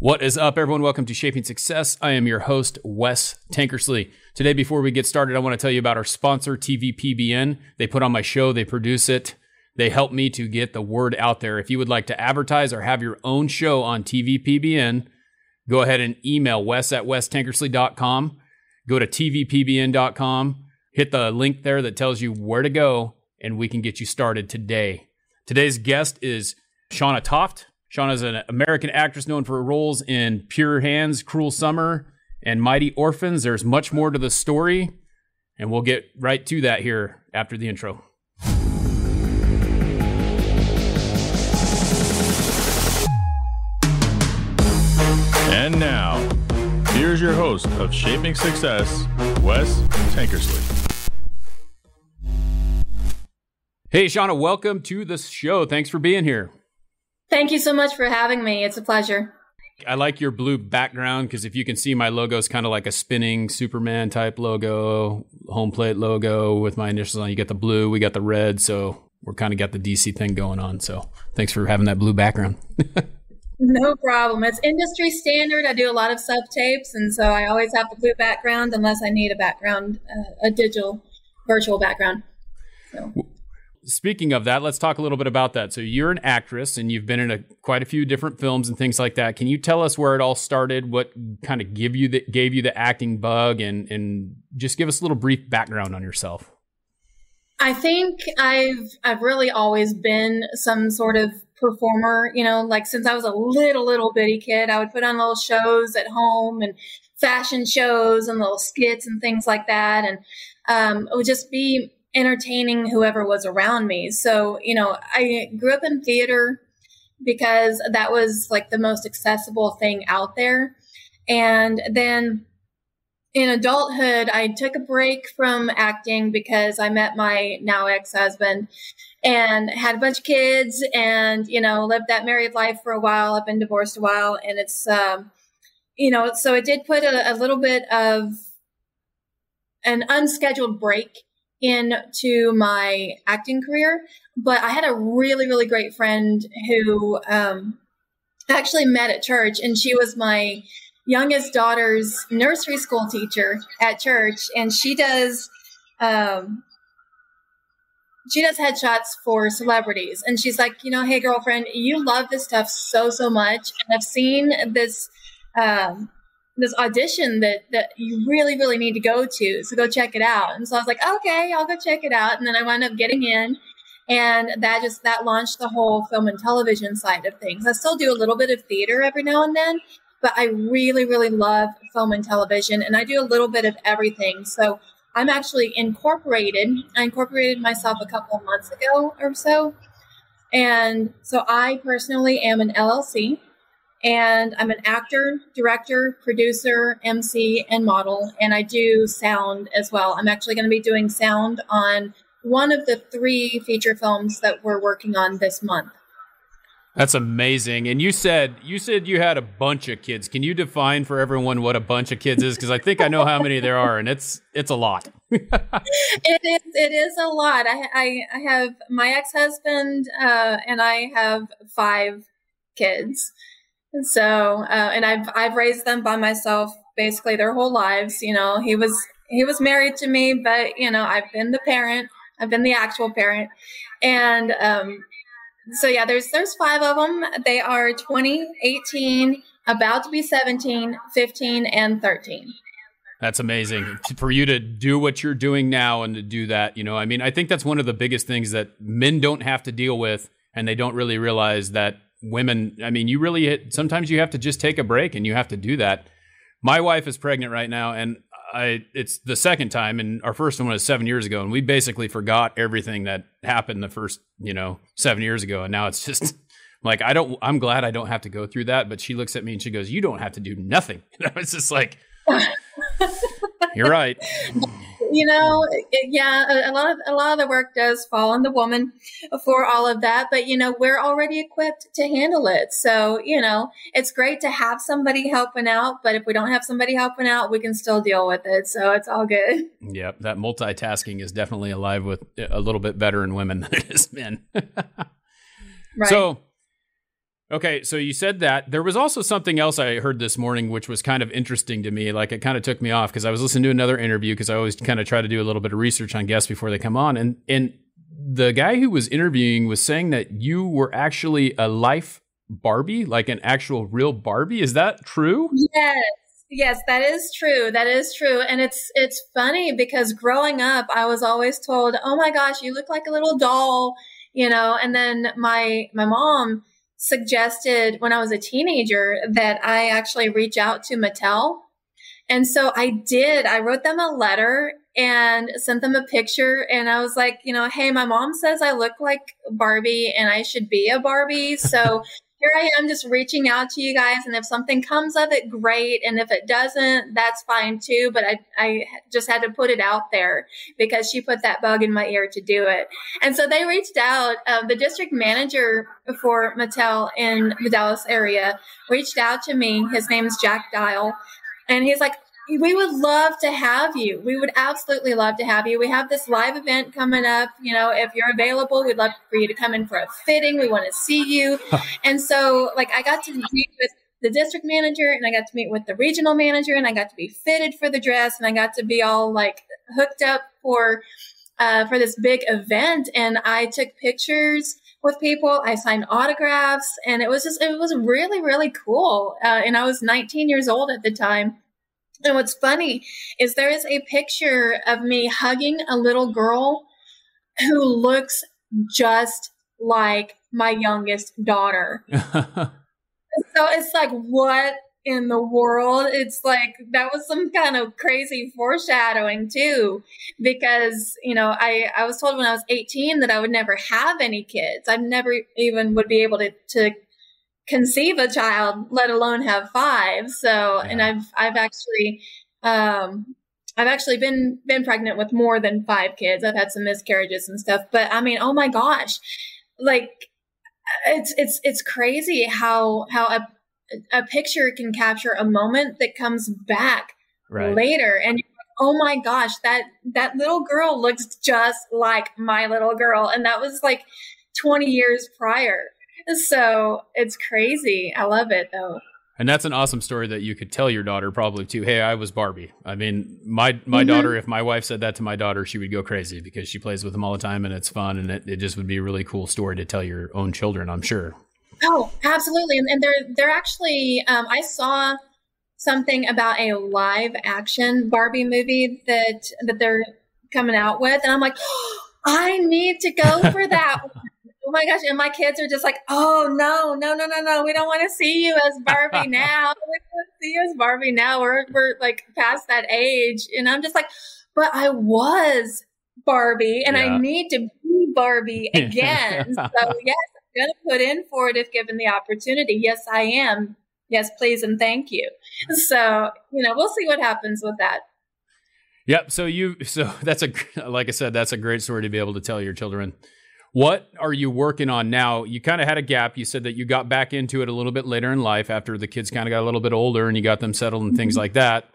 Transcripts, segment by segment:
What is up, everyone? Welcome to Shaping Success. I am your host, Wes Tankersley. Today, before we get started, I want to tell you about our sponsor, TVPBN. They put on my show, they produce it. They help me to get the word out there. If you would like to advertise or have your own show on TVPBN, go ahead and email wes@westankersley.com. Go to tvpbn.com, hit the link there that tells you where to go, and we can get you started today. Today's guest is Shanna Toft. Shanna is an American actress known for her roles in Pure Hands, Cruel Summer, and Mighty Orphans. There's much more to the story, and we'll get right to that here after the intro. And now, here's your host of Shaping Success, Wes Tankersley. Hey, Shanna, welcome to the show. Thanks for being here. Thank you so much for having me. It's a pleasure. I like your blue background because if you can see, my logo is kind of like a spinning Superman type logo, home plate logo with my initials on. You got the blue, we got the red, so we're kind of got the DC thing going on. So thanks for having that blue background. No problem. It's industry standard. I do a lot of sub-tapes, and so I always have the blue background unless I need a background, a digital, virtual background. So. Speaking of that, let's talk a little bit about that. So you're an actress and you've been in quite a few different films and things like that. Can you tell us where it all started? What kind of gave you the acting bug, and just give us a little brief background on yourself? I think I've really always been some sort of performer, like since I was a little bitty kid. I would put on little shows at home and fashion shows and little skits and things like that. And it would just be entertaining whoever was around me. So, I grew up in theater because that was like the most accessible thing out there. And then in adulthood, I took a break from acting because I met my now ex-husband and had a bunch of kids and, lived that married life for a while. I've been divorced a while, and it's, so it did put a little bit of an unscheduled break into my acting career. But I had a really great friend who actually met at church, and she was my youngest daughter's nursery school teacher at church, and she does headshots for celebrities. And she's like, hey girlfriend, you love this stuff so much, and I've seen this this audition that you really need to go to. So go check it out. And so I was like, okay, I'll go check it out. And then I wound up getting in, and that launched the whole film and television side of things. I still do a little bit of theater every now and then, but I really love film and television, and I do a little bit of everything. So I'm actually incorporated. I incorporated myself a couple of months ago or so. And so I personally am an LLC. And I'm an actor, director, producer, MC, and model. And I do sound as well. I'm actually going to be doing sound on one of the 3 feature films that we're working on this month. That's amazing. And you said you had a bunch of kids. Can you define for everyone what a bunch of kids is? Because I think I know how many there are, and it's a lot. It is a lot. I have my ex-husband, and I have 5 kids. So, and I've raised them by myself basically their whole lives. He was married to me, but I've been the parent. I've been the actual parent. And, so yeah, there's 5 of them. They are 20, 18, about to be 17, 15, and 13. That's amazing for you to do what you're doing now and to do that. I think that's one of the biggest things that men don't have to deal with, and they don't really realize that women, sometimes you have to just take a break, and you have to do that. My wife is pregnant right now, and it's the second time, and our first one was 7 years ago, and we basically forgot everything that happened the first, 7 years ago. And now it's just like, I'm glad I don't have to go through that. But she looks at me and she goes, you don't have to do nothing. And I was just like, you're right. Yeah, a lot of the work does fall on the woman for all of that, but we're already equipped to handle it. So, it's great to have somebody helping out, but if we don't have somebody helping out, we can still deal with it. So it's all good. Yep. That multitasking is definitely alive with a little bit better in women than it is men. Right. So Okay, so you said that. There was also something else I heard this morning, which was kind of interesting to me. Like, it kind of took me off because I was listening to another interview, because I always kind of try to do a little bit of research on guests before they come on. And the guy who was interviewing was saying that you were actually a life Barbie, like an actual real Barbie. Is that true? Yes, that is true. That is true. And it's funny because growing up, I was always told, "Oh my gosh, you look like a little doll," and then my mom suggested when I was a teenager that I actually reach out to Mattel. And so I did. I wrote them a letter and sent them a picture. And I was like, hey, my mom says I look like Barbie and I should be a Barbie. So here I am just reaching out to you guys. And if something comes of it, great. And if it doesn't, that's fine too. But I just had to put it out there because she put that bug in my ear to do it. And so they reached out. The district manager for Mattel in the Dallas area reached out to me. His name's Jack Dial. And he's like, we would love to have you. We would absolutely love to have you. We have this live event coming up. If you're available, we'd love for you to come in for a fitting. We want to see you. And so I got to meet with the district manager, and I got to meet with the regional manager, and I got to be fitted for the dress, and I got to be all hooked up for this big event. And I took pictures with people. I signed autographs, and it was really, really cool. And I was 19 years old at the time. And what's funny is there is a picture of me hugging a little girl who looks just like my youngest daughter. So it's like, what in the world? It's like, that was some kind of crazy foreshadowing too, because, I was told when I was 18 that I would never have any kids. I never even would be able to conceive a child, let alone have 5. So, yeah. And I've actually been pregnant with more than 5 kids. I've had some miscarriages and stuff, but I mean, oh my gosh, it's crazy how a picture can capture a moment that comes back later. And oh my gosh, that little girl looks just like my little girl. And that was 20 years prior. So it's crazy. I love it though. And that's an awesome story that you could tell your daughter probably too. Hey, I was Barbie. I mean, my daughter, if my wife said that to my daughter, she would go crazy because she plays with them all the time and it's fun. And it just would be a really cool story to tell your own children, I'm sure. Oh, absolutely. And they're actually, I saw something about a live action Barbie movie that they're coming out with. And I'm like, oh, I need to go for that one. Oh my gosh. And my kids are just like, oh, no. We don't want to see you as Barbie now. We want to see you as Barbie now. We're past that age. And I'm just like, but I was Barbie and I need to be Barbie again. So yes, I'm going to put in for it if given the opportunity. Yes, I am. Yes, please. And thank you. So, we'll see what happens with that. Yep. So that's like I said, that's a great story to be able to tell your children. What are you working on now? You kind of had a gap. You said that you got back into it a little bit later in life after the kids kind of got a little bit older and you got them settled and things like that.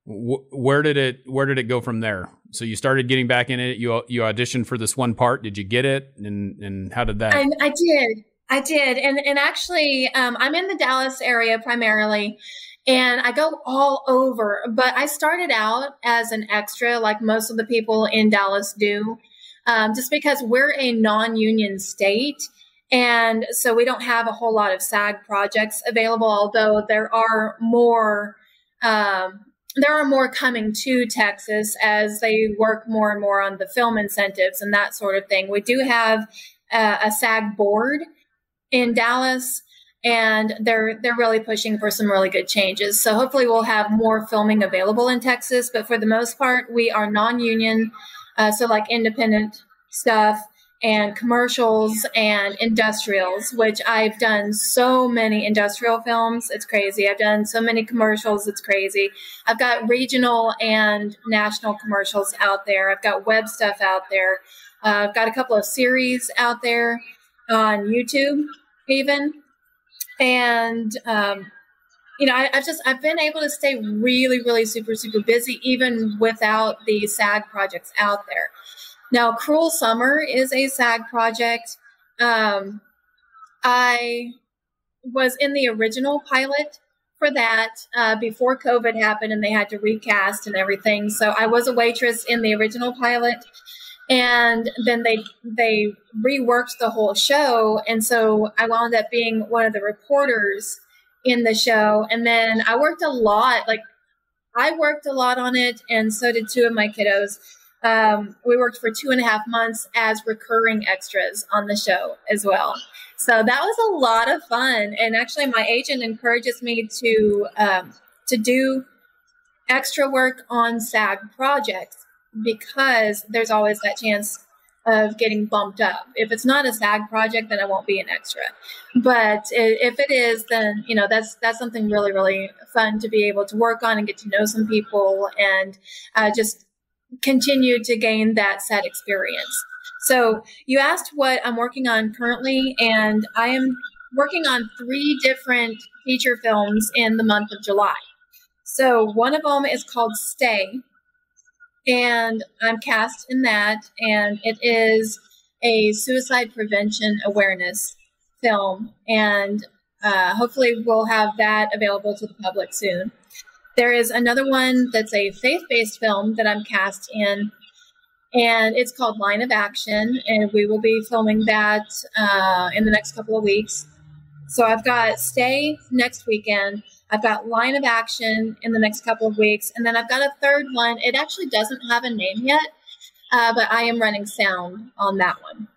Where did it go from there? So you started getting back in it. You auditioned for this one part. Did you get it? And how did that? I did. And actually, I'm in the Dallas area primarily. And I go all over, but I started out as an extra like most of the people in Dallas do. Just because we're a non-union state. And so we don't have a whole lot of SAG projects available, although there are more coming to Texas as they work more and more on the film incentives and that sort of thing. We do have a SAG board in Dallas, and they're really pushing for some really good changes. So hopefully we'll have more filming available in Texas, but for the most part, we are non-union. So like independent stuff and commercials and industrials, which I've done so many industrial films. It's crazy. I've done so many commercials. It's crazy. I've got regional and national commercials out there. I've got web stuff out there. I've got a couple of series out there on YouTube even. And, I've been able to stay really, really super, super busy, even without the SAG projects out there. Now, Cruel Summer is a SAG project. I was in the original pilot for that before COVID happened and they had to recast and everything. So I was a waitress in the original pilot, and then they reworked the whole show. And so I wound up being one of the reporters in the show. And then I worked a lot on it, and so did two of my kiddos. We worked for 2.5 months as recurring extras on the show as well. So that was a lot of fun. And actually my agent encourages me to do extra work on SAG projects, because there's always that chance of getting bumped up. If it's not a SAG project, then I won't be an extra. But if it is, then, you know, that's something really, really fun to be able to work on and get to know some people and just continue to gain that set experience. So you asked what I'm working on currently, and I am working on 3 different feature films in the month of July. So one of them is called Stay, and I'm cast in that, and it is a suicide prevention awareness film, and hopefully we'll have that available to the public soon. There is another one that's a faith-based film that I'm cast in, and it's called Line of Action, and we will be filming that in the next couple of weeks. So I've got Stay next weekend. I've got Line of Action in the next couple of weeks. And then I've got a third one. It actually doesn't have a name yet, but I am running sound on that one.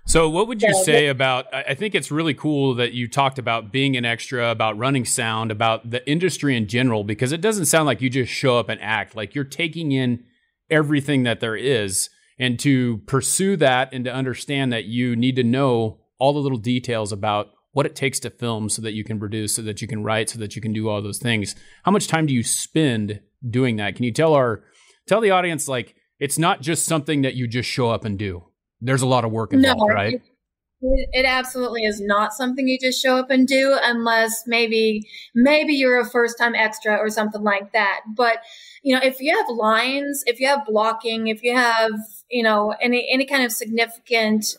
So what would you say about, I think it's really cool that you talked about being an extra, about running sound, about the industry in general, because it doesn't sound like you just show up and act. Like you're taking in everything that there is, and to pursue that and to understand that you need to know all the little details about what it takes to film so that you can produce, so that you can write, so that you can do all those things. How much time do you spend doing that? Can you tell the audience, like, it's not just something that you just show up and do? There's a lot of work involved, right? It absolutely is not something you just show up and do, unless maybe you're a first-time extra or something like that. But, you know, if you have lines, if you have blocking, if you have, you know, any kind of significant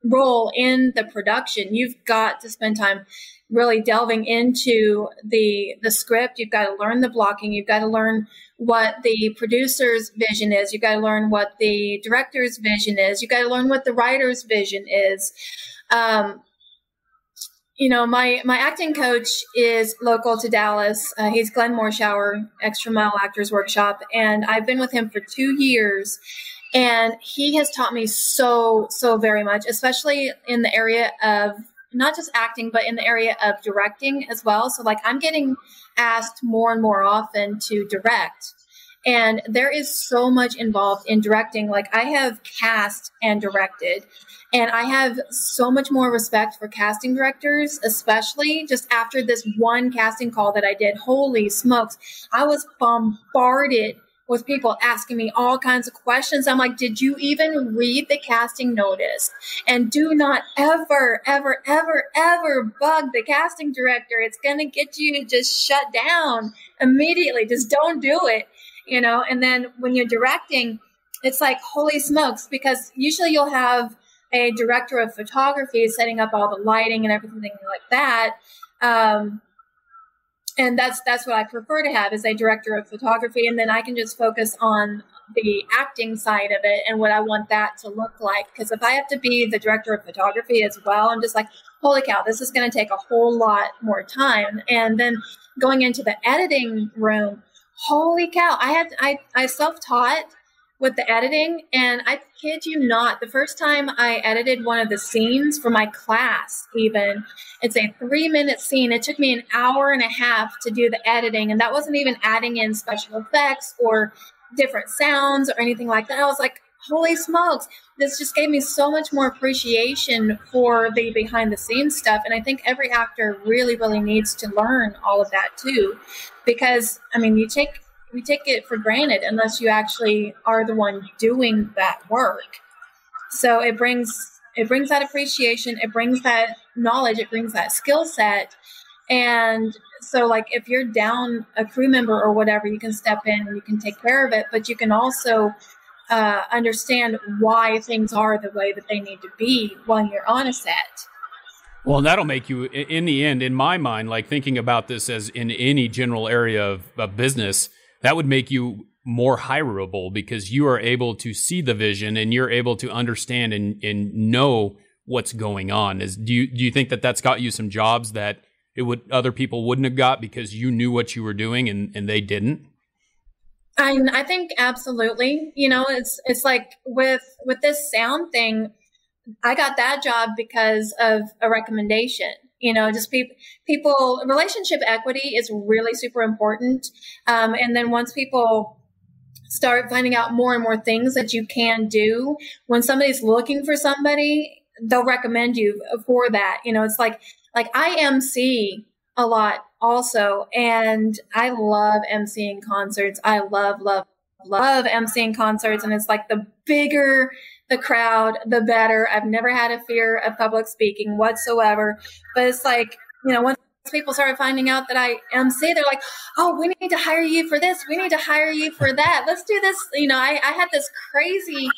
role in the production, you've got to spend time really delving into the script. You've got to learn the blocking. You've got to learn what the producer's vision is. You've got to learn what the director's vision is. You've got to learn what the writer's vision is. You know, my acting coach is local to Dallas. He's Glenn Morshower, Extra Mile Actors Workshop. And I've been with him for 2 years. And he has taught me so very much, especially in the area of not just acting, but in the area of directing as well. So like I'm getting asked more and more often to direct. And there is so much involved in directing. Like I have cast and directed, and I have so much more respect for casting directors, especially just after this one casting call that I did. Holy smokes. I was bombarded with people asking me all kinds of questions. I'm like, did you even read the casting notice? And do not ever, ever, ever, ever bug the casting director. It's going to get you to just shut down immediately. Just don't do it, you know? And then when you're directing, it's like, holy smokes, because usually you'll have a director of photography setting up all the lighting and everything like that. And that's what I prefer to have, is a director of photography. And then I can just focus on the acting side of it and what I want that to look like. Because if I have to be the director of photography as well, I'm just like, holy cow, this is going to take a whole lot more time. And then going into the editing room, holy cow, I self-taught with the editing. And I kid you not, the first time I edited one of the scenes for my class, even, it's a 3-minute scene. It took me an hour and a half to do the editing. And that wasn't even adding in special effects or different sounds or anything like that. I was like, holy smokes, this just gave me so much more appreciation for the behind the scenes stuff. And I think every actor really, really needs to learn all of that too, because I mean, we take it for granted unless you actually are the one doing that work. So it brings that appreciation, it brings that knowledge, it brings that skill set. And so like if you're down a crew member or whatever, you can step in and you can take care of it, but you can also understand why things are the way that they need to be when you're on a set. Well, and that'll make you, in the end, in my mind, like thinking about this as in any general area of business, that would make you more hireable because you are able to see the vision and you're able to understand and know what's going on. Do you think that that's got you some jobs that other people wouldn't have got because you knew what you were doing and they didn't? I think absolutely. It's like with this sound thing, I got that job because of a recommendation. Just people, relationship equity is really super important. And then once people start finding out more and more things that you can do, when somebody's looking for somebody, they'll recommend you for that. It's like I MC a lot also, and I love MCing concerts. I love MCing concerts, and it's like the bigger the crowd, the better. I've never had a fear of public speaking whatsoever, but it's like, once people started finding out that I MC, they're like, oh, we need to hire you for this. We need to hire you for that. Let's do this. I had this crazy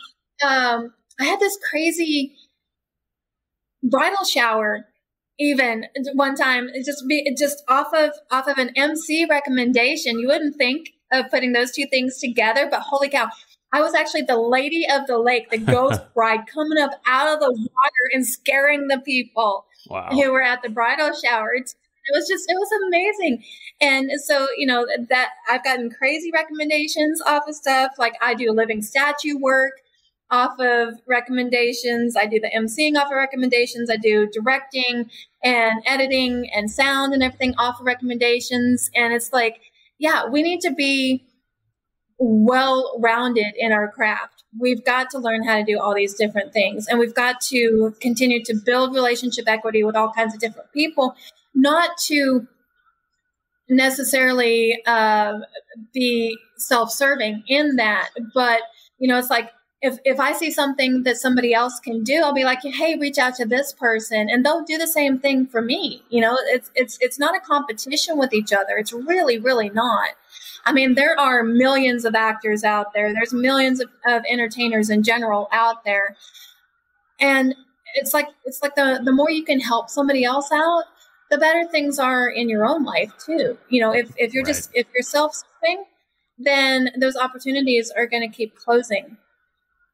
bridal shower even one time, just off of an MC recommendation. You wouldn't think of putting those two things together, but holy cow, I was actually the lady of the lake, the ghost bride, coming up out of the water and scaring the people who were at the bridal shower. It was amazing. And so, that I've gotten crazy recommendations off of stuff. Like I do living statue work off of recommendations. I do the emceeing off of recommendations. I do directing and editing and sound and everything off of recommendations. And it's like, yeah, we need to be well-rounded in our craft. We've got to learn how to do all these different things. And we've got to continue to build relationship equity with all kinds of different people, not to necessarily be self-serving in that. But, it's like, if I see something that somebody else can do, I'll be like, hey, reach out to this person, and they'll do the same thing for me. It's not a competition with each other. It's really, really not. I mean, there are millions of actors out there. There's millions of entertainers in general out there. And it's like the more you can help somebody else out, the better things are in your own life too. If you're if you're self-serving, then those opportunities are going to keep closing.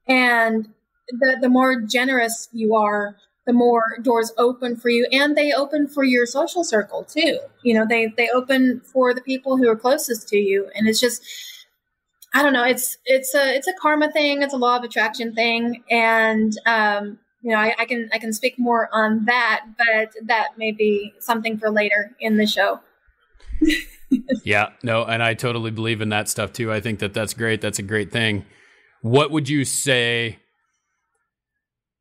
And the more generous you are, the more doors open for you, and they open for your social circle too. They open for the people who are closest to you. And it's just, I don't know, it's a karma thing. It's a law of attraction thing. And, I can speak more on that, but that may be something for later in the show. Yeah, no, and I totally believe in that stuff too. I think that's great. That's a great thing. What would you say,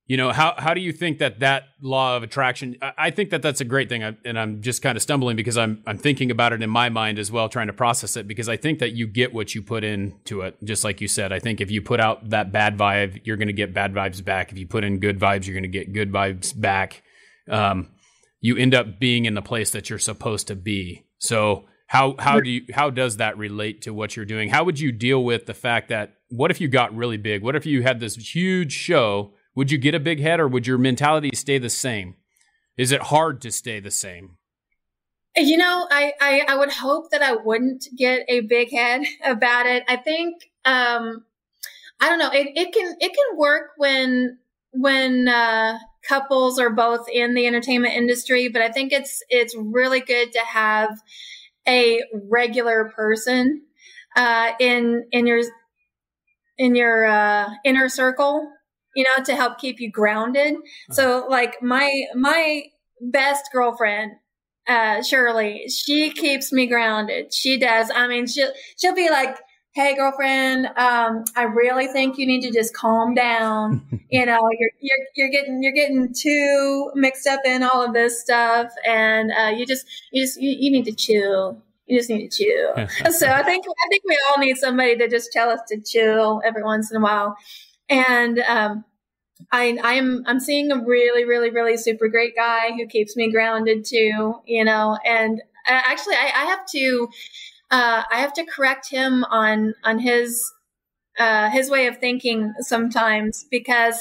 how do you think that law of attraction, I think that's a great thing. And I'm just kind of stumbling because I'm thinking about it in my mind as well, trying to process it, because I think that you get what you put into it. Just like you said, I think if you put out that bad vibe, you're going to get bad vibes back. If you put in good vibes, you're going to get good vibes back. You end up being in the place that you're supposed to be. So how does that relate to what you're doing? How would you deal with the fact that, what if you got really big? What if you had this huge show? Would you get a big head, or would your mentality stay the same? Is it hard to stay the same? I would hope that I wouldn't get a big head about it. I think, I don't know, it can work when couples are both in the entertainment industry, but I think it's really good to have a regular person in your inner circle, to help keep you grounded. So like my best girlfriend, Shirley, she keeps me grounded. She does. I mean, she'll be like, hey girlfriend, I really think you need to just calm down. You're getting too mixed up in all of this stuff, and you need to chill. You just need to chill. So I think we all need somebody to just tell us to chill every once in a while. And I'm seeing a really, really, really super great guy who keeps me grounded too, and actually I have to correct him on his way of thinking sometimes, because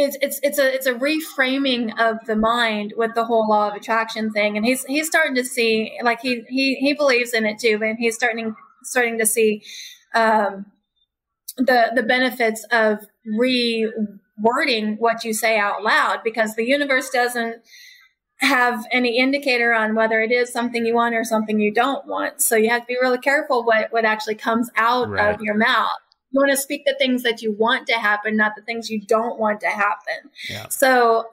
it's a reframing of the mind with the whole law of attraction thing. And he's starting to see, like, he believes in it too, but he's starting to see the benefits of rewording what you say out loud, because the universe doesn't have any indicator on whether it is something you want or something you don't want. So you have to be really careful what actually comes out of your mouth. You want to speak the things that you want to happen, not the things you don't want to happen. Yeah. So,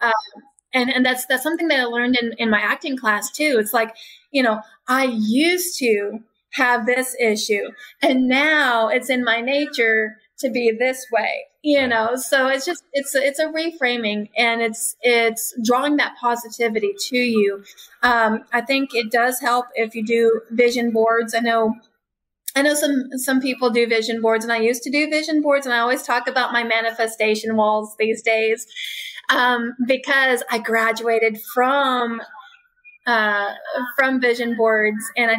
and that's something that I learned in my acting class too. It's like, I used to have this issue, and now it's in my nature to be this way, so it's a reframing, and it's drawing that positivity to you. I think it does help if you do vision boards. I know some people do vision boards, and I used to do vision boards, and I always talk about my manifestation walls these days, because I graduated from vision boards, and I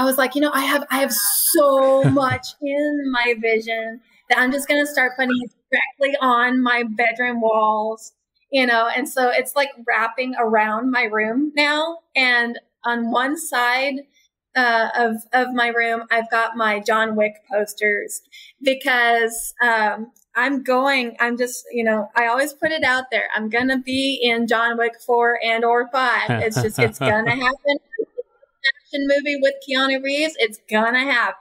was like, I have so much in my vision that I'm just going to start putting it directly on my bedroom walls, and so it's like wrapping around my room now. And on one side of my room, I've got my John Wick posters, because I always put it out there. I'm going to be in John Wick 4 and or 5. It's going to happen. Action movie with Keanu Reeves, it's going to happen.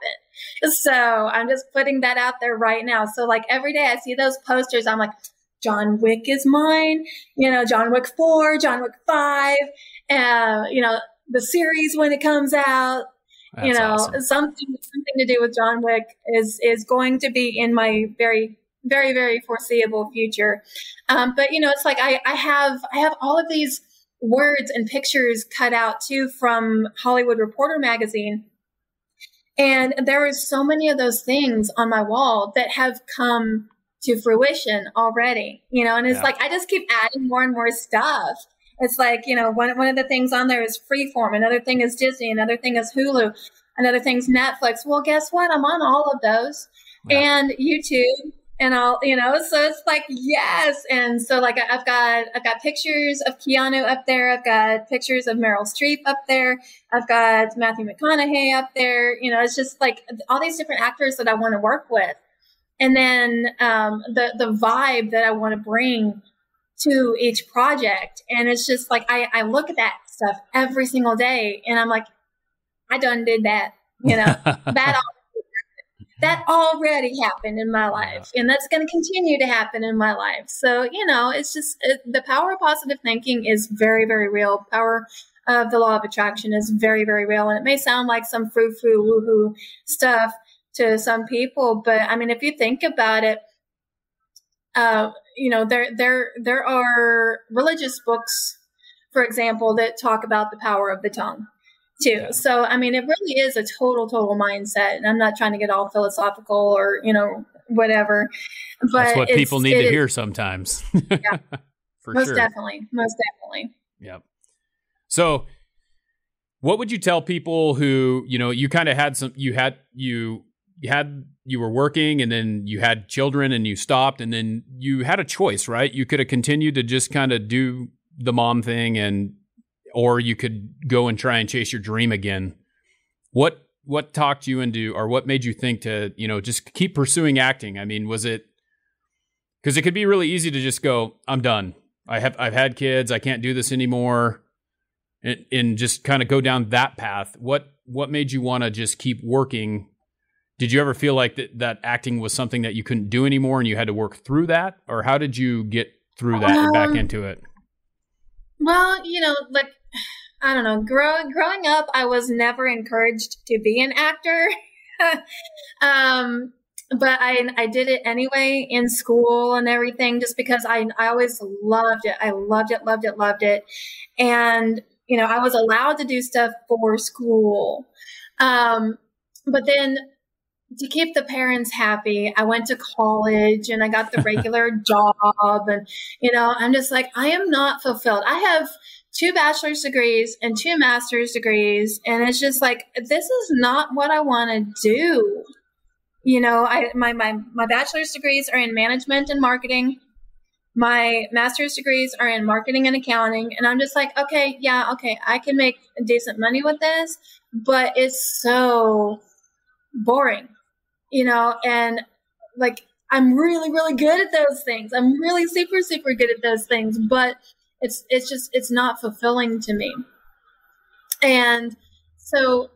So I'm just putting that out there right now. So like every day I see those posters, I'm like, John Wick is mine, John Wick 4, John Wick 5, the series when it comes out. That's awesome. Something to do with John Wick is going to be in my very, very, very foreseeable future. But it's like I have all of these words and pictures cut out too from Hollywood Reporter magazine, and there are so many of those things on my wall that have come to fruition already. And it's like I just keep adding more and more stuff. It's like, one of the things on there is Freeform. Another thing is Disney. Another thing is Hulu. Another thing's Netflix. Well, guess what? I'm on all of those, and YouTube and all, so it's like, yes. And so like, I've got pictures of Keanu up there. I've got pictures of Meryl Streep up there. I've got Matthew McConaughey up there. It's just like all these different actors that I want to work with. And then, the vibe that I want to bring to each project. And it's just like, I look at that stuff every single day, and I'm like, I done did that, that already happened in my life, and that's going to continue to happen in my life. So, it's just the power of positive thinking is very, very real. Power of the law of attraction is very, very real. And it may sound like some frou-frou, woo-hoo stuff to some people, but I mean, if you think about it, there are religious books, for example, that talk about the power of the tongue too. Yeah. So, I mean, it really is a total mindset. And I'm not trying to get all philosophical or, whatever. But that's what people need to hear sometimes. Yeah, Most definitely. Yep. So what would you tell people who, you kind of had you were working, and then you had children, and you stopped, and then you had a choice, right? You could have continued to just kind of do the mom thing, or you could go and try and chase your dream again. What talked you into, or what made you think to, just keep pursuing acting? I mean, was it, because it could be really easy to just go, I'm done. I've had kids. I can't do this anymore. And just kind of go down that path. What made you want to just keep working? Did you ever feel like that acting was something that you couldn't do anymore and you had to work through that? Or how did you get through that and back into it? Well, like, I don't know, growing up, I was never encouraged to be an actor. But I did it anyway in school and everything, just because I always loved it. I loved it. And, I was allowed to do stuff for school. But then to keep the parents happy, I went to college and I got the regular job, and, I'm just like, I am not fulfilled. I have 2 bachelor's degrees and 2 master's degrees. And it's just like, this is not what I want to do. My bachelor's degrees are in management and marketing. My master's degrees are in marketing and accounting. And I'm just like, okay, I can make decent money with this, but it's so boring, and like, I'm really, really good at those things. I'm really super, super good at those things, but it's not fulfilling to me. And so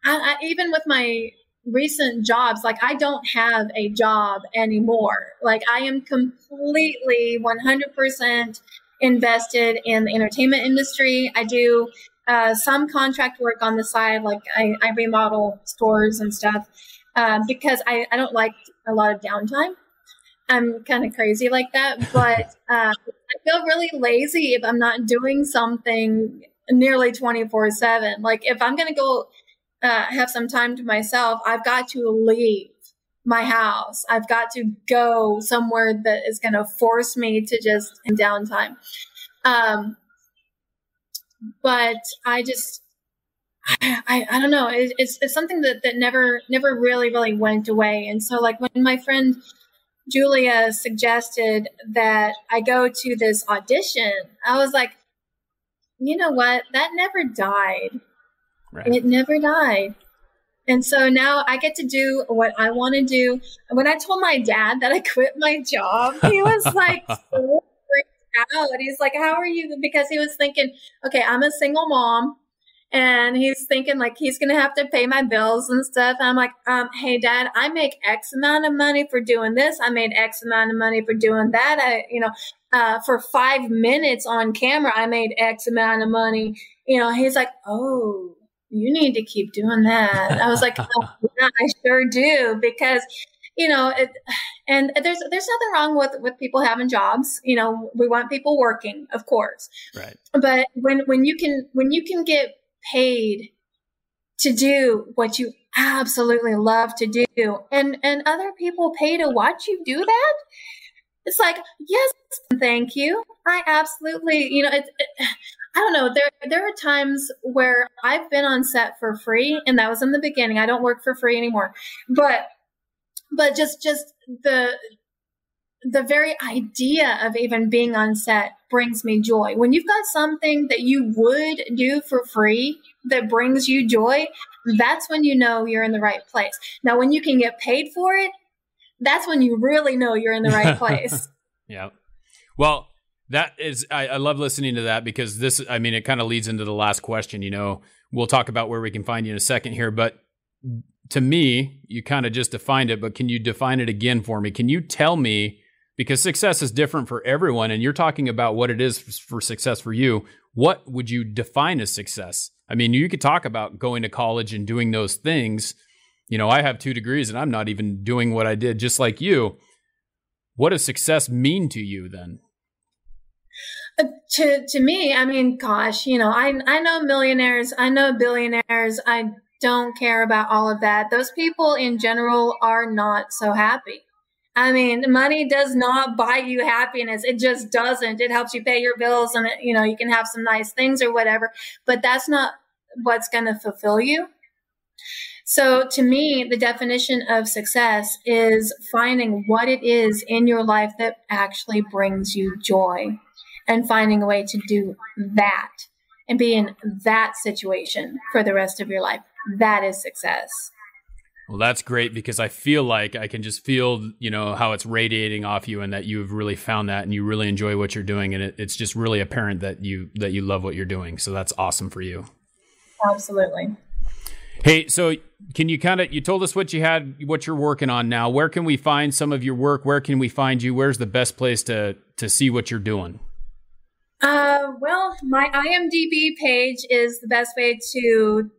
I even with my recent jobs, like, I don't have a job anymore. Like, I am completely 100% invested in the entertainment industry. I do some contract work on the side. Like, I remodel stores and stuff because I don't like a lot of downtime. I'm kind of crazy like that, but I feel really lazy if I'm not doing something nearly 24/7. Like, if I'm going to go have some time to myself, I've got to leave my house. I've got to go somewhere that is going to force me to just downtime. But I don't know. It's something that never really, really went away. And so, like, when my friend Julia suggested that I go to this audition, I was like, you know what? That never died. Right. It never died. And so now I get to do what I want to do. And when I told my dad that I quit my job, he was like so freaked out. He's like, how are you? Because he was thinking, okay, I'm a single mom. And he's thinking, like, he's going to have to pay my bills and stuff. And I'm like, hey, Dad, I make X amount of money for doing this. I made X amount of money for doing that. For 5 minutes on camera, I made X amount of money. He's like, oh, you need to keep doing that. I was like, oh, yeah, I sure do. Because, and there's nothing wrong with people having jobs. We want people working, of course. Right. But when you can get paid to do what you absolutely love to do, and other people pay to watch you do that, it's like, yes, thank you. I absolutely, I don't know. There are times where I've been on set for free, and that was in the beginning. I don't work for free anymore, but just the very idea of even being on set brings me joy. When you've got something that you would do for free that brings you joy, that's when you know you're in the right place. Now, when you can get paid for it, that's when you really know you're in the right place. Yeah. Well, that is, I love listening to that, because it kind of leads into the last question. We'll talk about where we can find you in a second here, but to me, you kind of just defined it, but can you define it again for me? Can you tell me, because success is different for everyone, and you're talking about what it is for success for you, what would you define as success? I mean, you could talk about going to college and doing those things. I have 2 degrees and I'm not even doing what I did, just like you. What does success mean to you then? To me, I mean, gosh, I know millionaires, I know billionaires. I don't care about all of that. Those people in general are not so happy. I mean, money does not buy you happiness. It just doesn't. It helps you pay your bills, and you can have some nice things or whatever, but that's not what's going to fulfill you. So to me, the definition of success is finding what it is in your life that actually brings you joy, and finding a way to do that and be in that situation for the rest of your life. That is success. Well, that's great, because I feel like I can just feel, how it's radiating off you, and that you've really found that and you really enjoy what you're doing. And it's just really apparent that you love what you're doing. So that's awesome for you. Absolutely. Hey, so can you you told us what you're working on now. Where can we find some of your work? Where can we find you? Where's the best place to see what you're doing? Well, my IMDb page is the best way to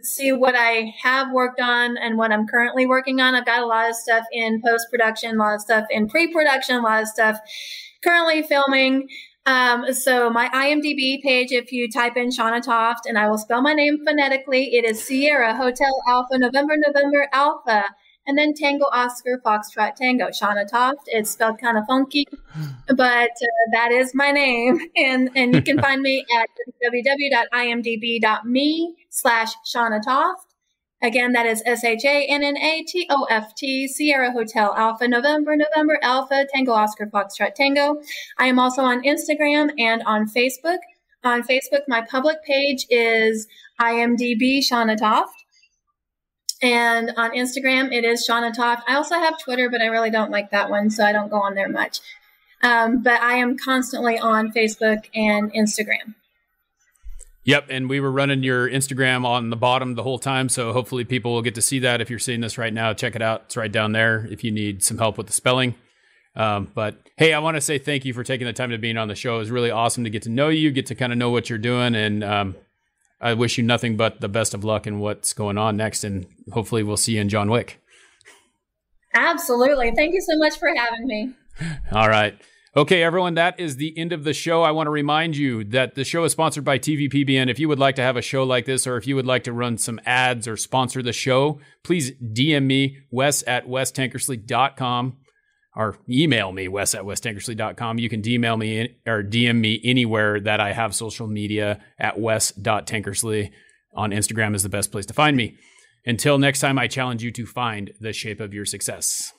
see what I have worked on and what I'm currently working on. I've got a lot of stuff in post-production, a lot of stuff in pre-production, a lot of stuff currently filming. So my IMDb page, if you type in Shanna Toft, and I will spell my name phonetically, it is Sierra Hotel Alpha November Alpha, and then Tango Oscar Foxtrot Tango, Shanna Toft. It's spelled kind of funky, but that is my name. And you can find me at www.imdb.me/Shanna Toft. Again, that is SHANNATOFT, Sierra Hotel Alpha, November Alpha, Tango Oscar Foxtrot Tango. I am also on Instagram and on Facebook. On Facebook, my public page is IMDb Shanna Toft. And on Instagram, it is Shanna Toft. I also have Twitter, but I really don't like that one, so I don't go on there much. But I am constantly on Facebook and Instagram. Yep, and we were running your Instagram on the bottom the whole time, so hopefully people will get to see that. If you're seeing this right now, check it out. It's right down there if you need some help with the spelling. But hey, I want to say thank you for taking the time to being on the show. It was really awesome to get to know you, get to kind of know what you're doing, and I wish you nothing but the best of luck in what's going on next, and hopefully we'll see you in John Wick. Absolutely. Thank you so much for having me. All right. Okay, everyone, that is the end of the show. I want to remind you that the show is sponsored by TVPBN. If you would like to have a show like this, or if you would like to run some ads or sponsor the show, please DM me, wes@westankersley.com, or email me, wes@westankersley.com. You can DM me anywhere that I have social media at wes.tankersley. On Instagram is the best place to find me. Until next time, I challenge you to find the shape of your success.